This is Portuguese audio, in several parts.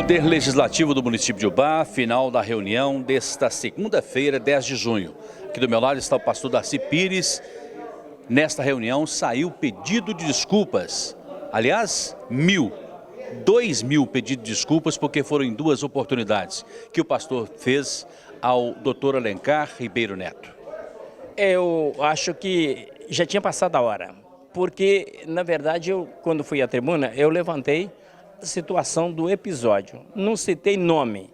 Poder Legislativo do município de Ubá, final da reunião desta segunda-feira, 10 de junho. Aqui do meu lado está o pastor Darcy Pires. Nesta reunião saiu pedido de desculpas. Aliás, 2.000 pedidos de desculpas, porque foram em duas oportunidades que o pastor fez ao doutor Alencar Ribeiro Neto. Eu acho que já tinha passado a hora, porque, na verdade, quando fui à tribuna, eu levantei a situação do episódio. Não citei nome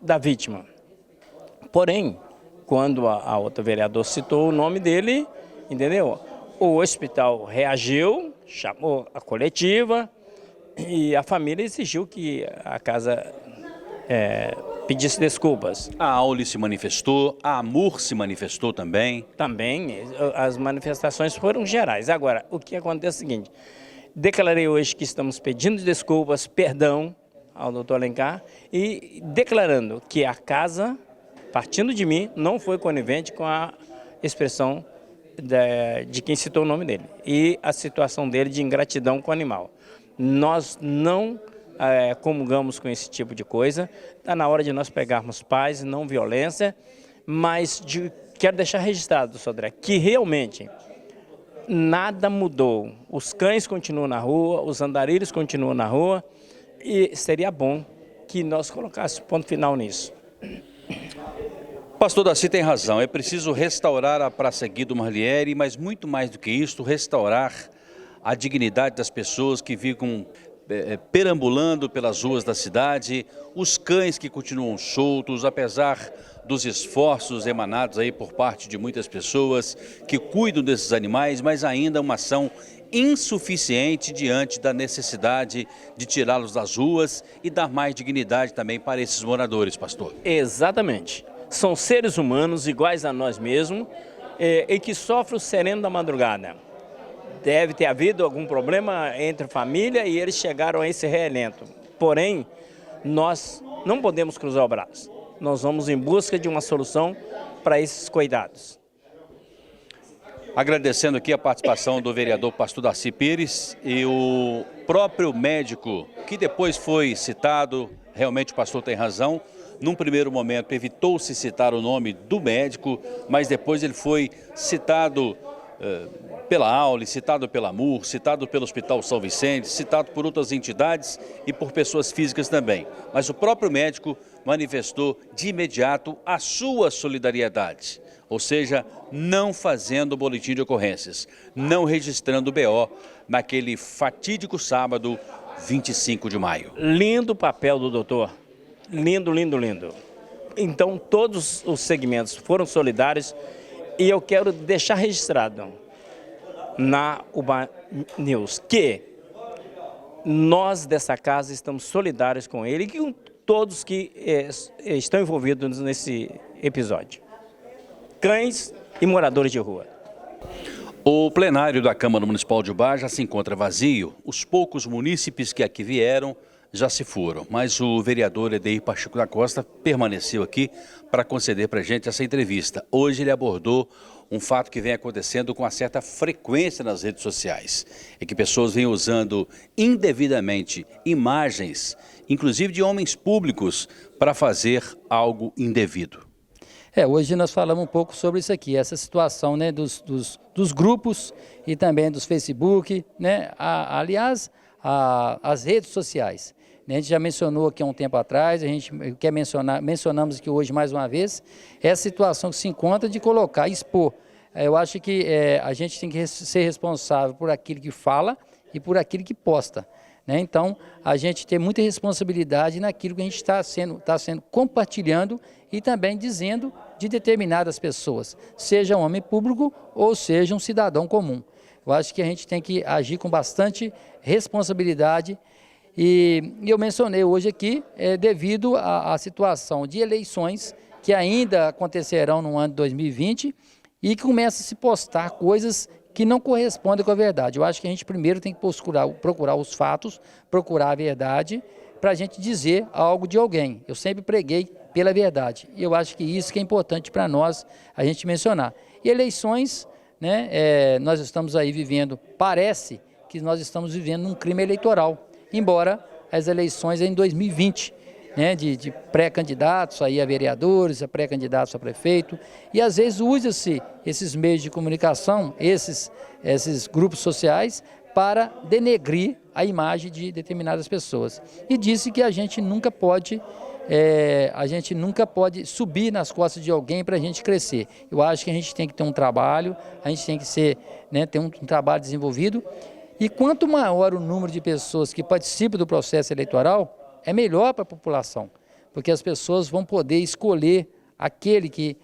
da vítima. Porém, quando a outra vereadora citou o nome dele, entendeu? O hospital reagiu, chamou a coletiva e a família exigiu que a casa pedisse desculpas. A Aule se manifestou, a Amur se manifestou também. Também, as manifestações foram gerais. Agora, o que acontece é o seguinte: declarei hoje que estamos pedindo desculpas, perdão ao doutor Alencar e declarando que a casa, partindo de mim, não foi conivente com a expressão de quem citou o nome dele e a situação dele de ingratidão com o animal. Nós não comungamos com esse tipo de coisa. Está na hora de nós pegarmos paz, não violência, mas quero deixar registrado, Sodré, que realmente nada mudou. Os cães continuam na rua, os andarilhos continuam na rua e seria bom que nós colocássemos ponto final nisso. Pastor Darcy tem razão, é preciso restaurar a Praça Guido Marliere, mas muito mais do que isso, restaurar a dignidade das pessoas que ficam perambulando pelas ruas da cidade, os cães que continuam soltos, apesar dos esforços emanados aí por parte de muitas pessoas que cuidam desses animais, mas ainda uma ação insuficiente diante da necessidade de tirá-los das ruas e dar mais dignidade também para esses moradores, pastor. Exatamente. São seres humanos iguais a nós mesmos e que sofrem o sereno da madrugada. Deve ter havido algum problema entre família e eles chegaram a esse relento. Porém, nós não podemos cruzar o braço. Nós vamos em busca de uma solução para esses cuidados. Agradecendo aqui a participação do vereador pastor Darcy Pires e o próprio médico, que depois foi citado, realmente o pastor tem razão. Num primeiro momento evitou-se citar o nome do médico, mas depois ele foi citado pela Aule, citado pela Amur, citado pelo Hospital São Vicente, citado por outras entidades e por pessoas físicas também. Mas o próprio médico manifestou de imediato a sua solidariedade, ou seja, não fazendo boletim de ocorrências, não registrando o BO naquele fatídico sábado, 25 de maio. Lindo papel do doutor. Lindo, lindo, lindo. Então, todos os segmentos foram solidários e eu quero deixar registrado na Ubá News que nós dessa casa estamos solidários com ele e com todos que estão envolvidos nesse episódio. Cães e moradores de rua. O plenário da Câmara Municipal de Ubá já se encontra vazio. Os poucos munícipes que aqui vieram já se foram, mas o vereador Edeir Pacheco da Costa permaneceu aqui para conceder para a gente essa entrevista. Hoje ele abordou um fato que vem acontecendo com uma certa frequência nas redes sociais, é que pessoas vêm usando indevidamente imagens, inclusive de homens públicos, para fazer algo indevido. Hoje nós falamos um pouco sobre isso aqui, essa situação, né, dos grupos e também dos Facebook, né, aliás, as redes sociais. A gente já mencionou aqui há um tempo atrás, a gente quer mencionamos aqui hoje mais uma vez, essa situação que se encontra de colocar, expor. Eu acho que a gente tem que ser responsável por aquilo que fala e por aquilo que posta. Né? Então, a gente tem muita responsabilidade naquilo que a gente está sendo compartilhando e também dizendo de determinadas pessoas, seja um homem público ou seja um cidadão comum. Eu acho que a gente tem que agir com bastante responsabilidade e eu mencionei hoje aqui, devido à situação de eleições que ainda acontecerão no ano de 2020 e que começa a se postar coisas que não correspondem com a verdade. Eu acho que a gente primeiro tem que procurar os fatos, procurar a verdade, para a gente dizer algo de alguém. Eu sempre preguei pela verdade e eu acho que isso que é importante para nós a gente mencionar. E eleições, né, nós estamos aí vivendo, parece que nós estamos vivendo um crime eleitoral, embora as eleições em 2020, né, de pré-candidatos aí a vereadores, a pré-candidatos a prefeito, e às vezes usa-se esses meios de comunicação, esses grupos sociais, para denegrir a imagem de determinadas pessoas. E disse que a gente nunca pode subir nas costas de alguém para a gente crescer. Eu acho que a gente tem que ter um trabalho, a gente tem que ter um trabalho desenvolvido, e quanto maior o número de pessoas que participam do processo eleitoral, é melhor para a população, porque as pessoas vão poder escolher aquele que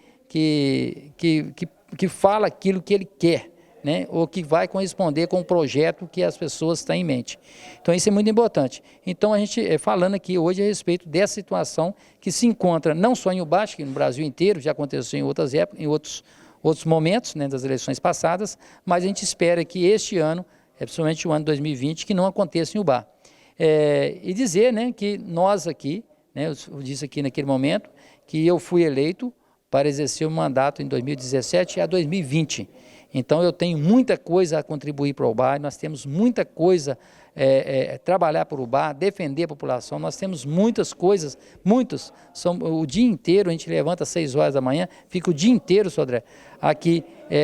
fala aquilo que ele quer, né? Ou que vai corresponder com o projeto que as pessoas têm em mente. Então isso é muito importante. Então a gente falando aqui hoje a respeito dessa situação que se encontra não só em Ubá, que no Brasil inteiro, já aconteceu em outras épocas, em outros momentos, né, das eleições passadas, mas a gente espera que este ano, principalmente o ano 2020, que não aconteça em Ubá. E dizer, né, que nós aqui, né, eu disse aqui naquele momento, que eu fui eleito para exercer o mandato em 2017 a 2020. Então eu tenho muita coisa a contribuir para o Ubá, nós temos muita coisa trabalhar para o Ubá, defender a população, nós temos muitas coisas, o dia inteiro, a gente levanta às 6 horas da manhã, fica o dia inteiro, Sodré, aqui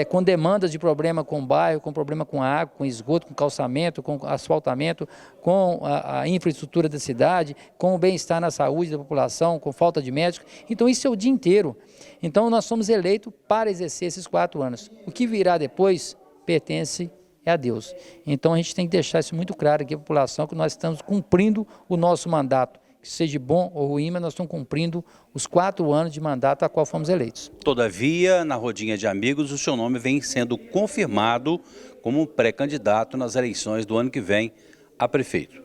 com demandas de problema com o bairro, com problema com água, com esgoto, com calçamento, com asfaltamento, com a infraestrutura da cidade, com o bem-estar na saúde da população, com falta de médico. Então isso é o dia inteiro. Então nós somos eleitos para exercer esses 4 anos. O que virá depois pertence a Deus. Então a gente tem que deixar isso muito claro aqui à população, que nós estamos cumprindo o nosso mandato. Que seja bom ou ruim, mas nós estamos cumprindo os 4 anos de mandato a qual fomos eleitos. Todavia, na rodinha de amigos, o seu nome vem sendo confirmado como pré-candidato nas eleições do ano que vem a prefeito.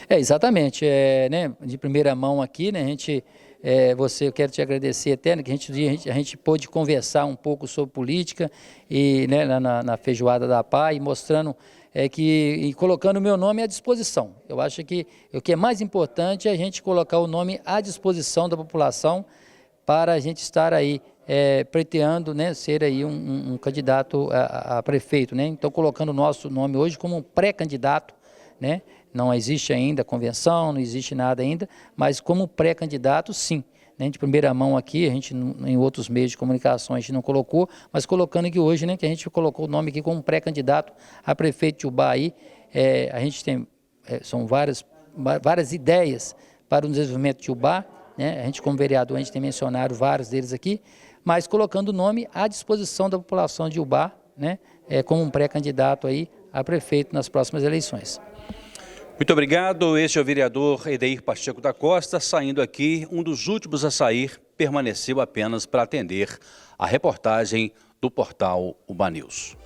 Exatamente. Né, de primeira mão aqui, né, eu quero te agradecer até, né, que a gente pôde conversar um pouco sobre política e, né, na feijoada da PAI, mostrando e colocando o meu nome à disposição. Eu acho que o que é mais importante é a gente colocar o nome à disposição da população para a gente estar aí pleiteando, né, ser aí um candidato a prefeito, né? Então colocando o nosso nome hoje como um pré-candidato, né? Não existe ainda convenção, não existe nada ainda, mas como pré-candidato, sim. Né, de primeira mão aqui, a gente em outros meios de comunicação a gente não colocou, mas colocando aqui hoje, né, que a gente colocou o nome aqui como pré-candidato a prefeito de Ubá aí, a gente tem, são várias ideias para o desenvolvimento de Ubá, né, a gente como vereador, a gente tem mencionado vários deles aqui, mas colocando o nome à disposição da população de Ubá, né, como um pré-candidato aí a prefeito nas próximas eleições. Muito obrigado. Este é o vereador Edeir Pacheco da Costa, saindo aqui, um dos últimos a sair, permaneceu apenas para atender a reportagem do portal Ubá News.